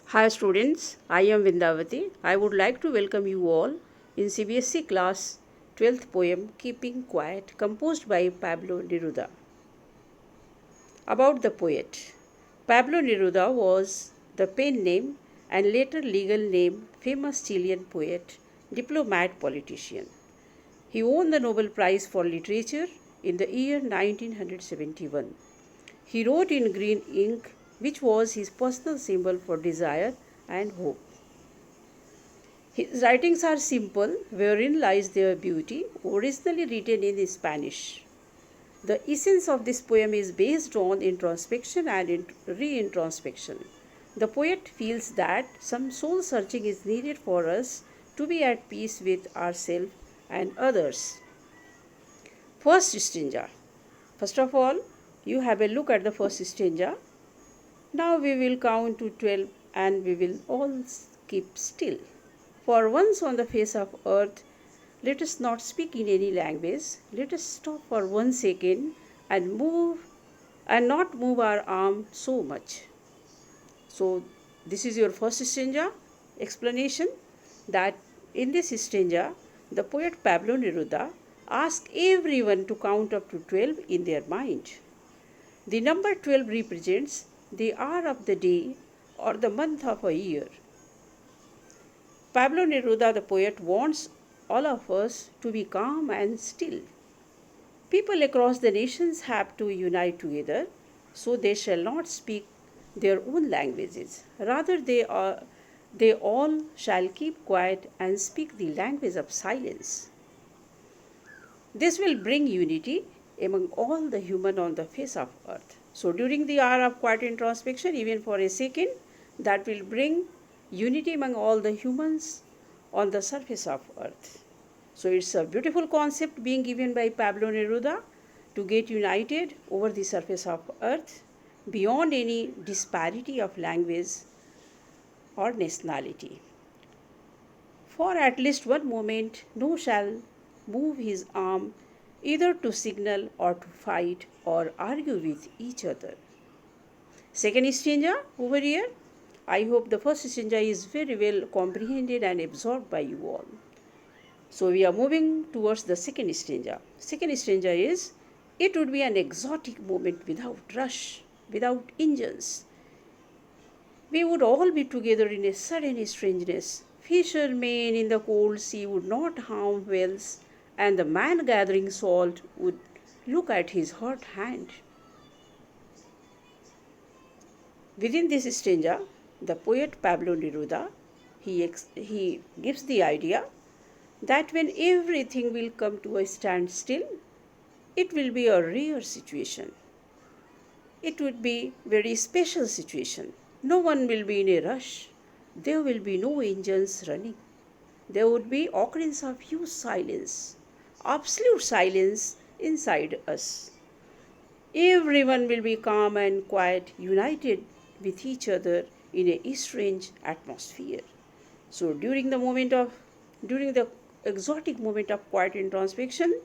Hi students, I am Vindavati. I would like to welcome you all in CBSE class 12th poem Keeping Quiet composed by Pablo Neruda. About the poet. Pablo Neruda was the pen name and later legal name famous Chilean poet, diplomat, politician. He won the Nobel Prize for Literature in the year 1971. He wrote in green ink, which was his personal symbol for desire and hope. His writings are simple, wherein lies their beauty, originally written in Spanish. The essence of this poem is based on introspection and re-introspection. The poet feels that some soul searching is needed for us to be at peace with ourselves and others. First stanza. First of all, you have a look at the first stanza. Now we will count to 12 and we will all keep still. For once on the face of earth, let us not speak in any language. Let us stop for 1 second and not move our arm so much. So this is your first stanza explanation that in this stanza, the poet Pablo Neruda asks everyone to count up to 12 in their mind. The number 12 represents the hour of the day or the month of a year. Pablo Neruda, the poet, wants all of us to be calm and still. People across the nations have to unite together, so they shall not speak their own languages. Rather, they all shall keep quiet and speak the language of silence. This will bring unity among all the human on the face of earth. So during the hour of quiet introspection, even for a second, that will bring unity among all the humans on the surface of earth. So it's a beautiful concept being given by Pablo Neruda to get united over the surface of earth beyond any disparity of language or nationality. For at least one moment, no shall move his arm either to signal or to fight or argue with each other. Second stanza over here. I hope the first stanza is very well comprehended and absorbed by you all. So we are moving towards the second stanza. Second stanza is, it would be an exotic moment without rush, without engines. We would all be together in a sudden strangeness. Fishermen in the cold sea would not harm whales, and the man gathering salt would look at his hot hand. Within this stanza, the poet Pablo Neruda, he gives the idea that when everything will come to a standstill, it will be a rare situation. It would be very special situation. No one will be in a rush. There will be no engines running. There would be occurrence of huge silence, absolute silence inside us. Everyone will be calm and quiet, united with each other in a strange atmosphere. So during the exotic moment of quiet introspection,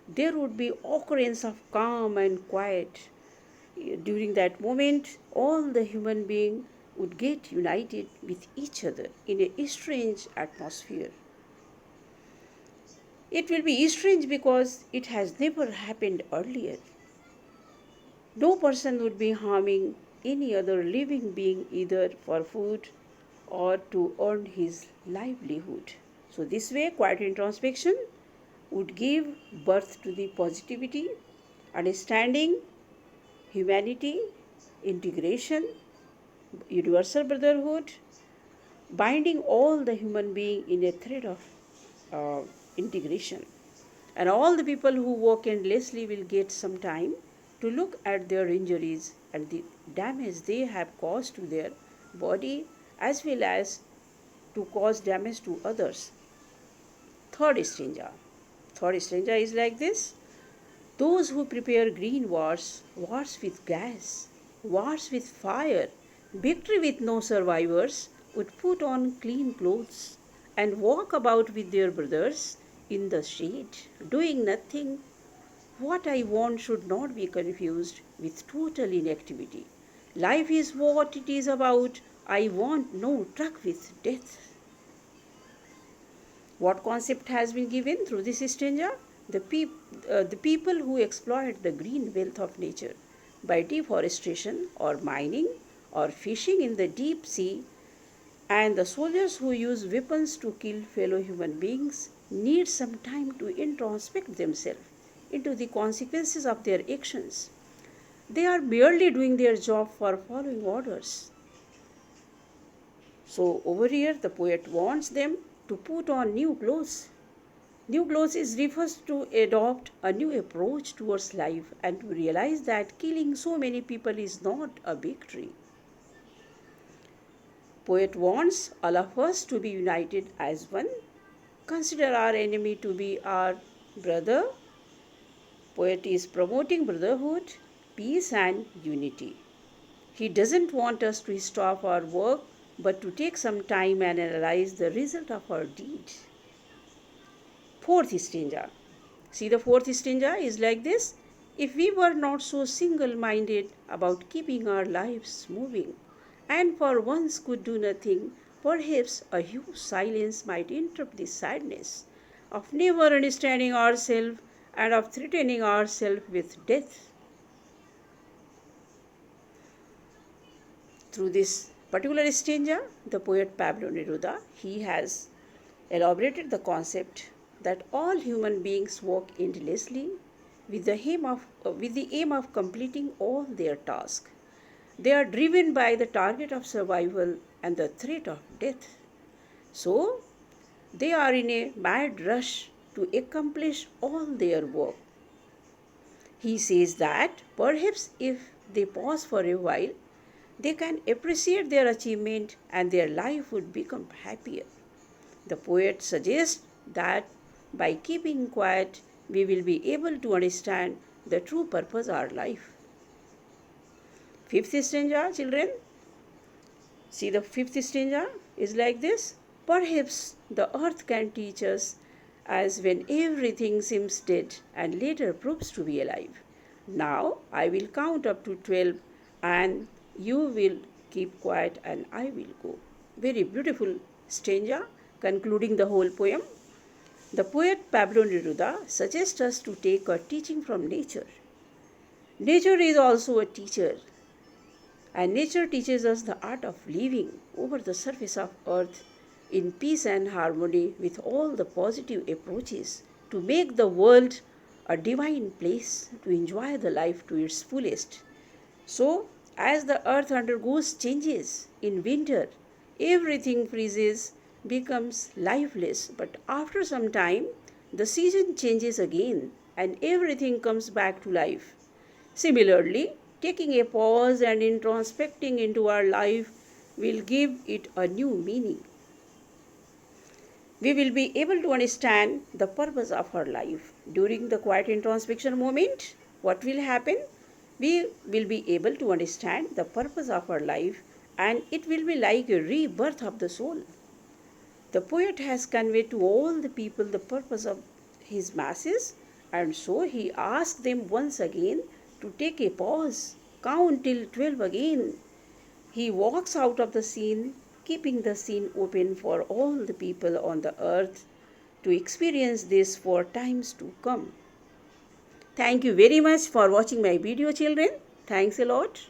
there would be occurrence of calm and quiet. During that moment, all the human beings would get united with each other in a strange atmosphere. It will be strange because it has never happened earlier. No person would be harming any other living being either for food or to earn his livelihood. So, this way, quiet introspection would give birth to the positivity, understanding, humanity, integration, universal brotherhood, binding all the human being in a thread of integration. And all the people who work endlessly will get some time to look at their injuries and the damage they have caused to their body as well as to cause damage to others. Third stanza. Third stanza is like this. Those who prepare green wars, wars with gas, wars with fire, victory with no survivors, would put on clean clothes and walk about with their brothers in the shade, doing nothing. What I want should not be confused with total inactivity. Life is what it is about. I want no truck with death. What concept has been given through this stanza? The people who exploit the green wealth of nature by deforestation or mining or fishing in the deep sea, and the soldiers who use weapons to kill fellow human beings need some time to introspect themselves into the consequences of their actions. They are merely doing their job for following orders. So, over here, the poet wants them to put on new clothes. New clothes is refers to adopt a new approach towards life and to realize that killing so many people is not a victory. Poet wants all of us to be united as one. Consider our enemy to be our brother. Poet is promoting brotherhood, peace and unity. He doesn't want us to stop our work but to take some time and analyze the result of our deed. Fourth stanza. See, the fourth stanza is like this. If we were not so single-minded about keeping our lives moving, and for once could do nothing, perhaps a huge silence might interrupt the sadness of never understanding ourselves and of threatening ourselves with death. Through this particular stanza, the poet Pablo Neruda, he has elaborated the concept that all human beings work endlessly with the aim of completing all their tasks. They are driven by the target of survival and the threat of death. So, they are in a mad rush to accomplish all their work. He says that perhaps if they pause for a while, they can appreciate their achievement and their life would become happier. The poet suggests that by keeping quiet, we will be able to understand the true purpose of our life. Fifth stanza, children. See, the fifth stanza is like this. Perhaps the earth can teach us as when everything seems dead and later proves to be alive. Now I will count up to 12 and you will keep quiet and I will go. Very beautiful stanza concluding the whole poem. The poet Pablo Neruda suggests us to take a teaching from nature. Nature is also a teacher, and nature teaches us the art of living over the surface of earth in peace and harmony with all the positive approaches to make the world a divine place to enjoy the life to its fullest. So, as the earth undergoes changes in winter, everything freezes, becomes lifeless, but after some time, the season changes again and everything comes back to life. Similarly, taking a pause and introspecting into our life will give it a new meaning. We will be able to understand the purpose of our life. During the quiet introspection moment, what will happen? We will be able to understand the purpose of our life and it will be like a rebirth of the soul. The poet has conveyed to all the people the purpose of his masses, and so he asks them once again to take a pause, count till 12 again. He walks out of the scene, keeping the scene open for all the people on the earth to experience this for times to come. Thank you very much for watching my video, children. Thanks a lot.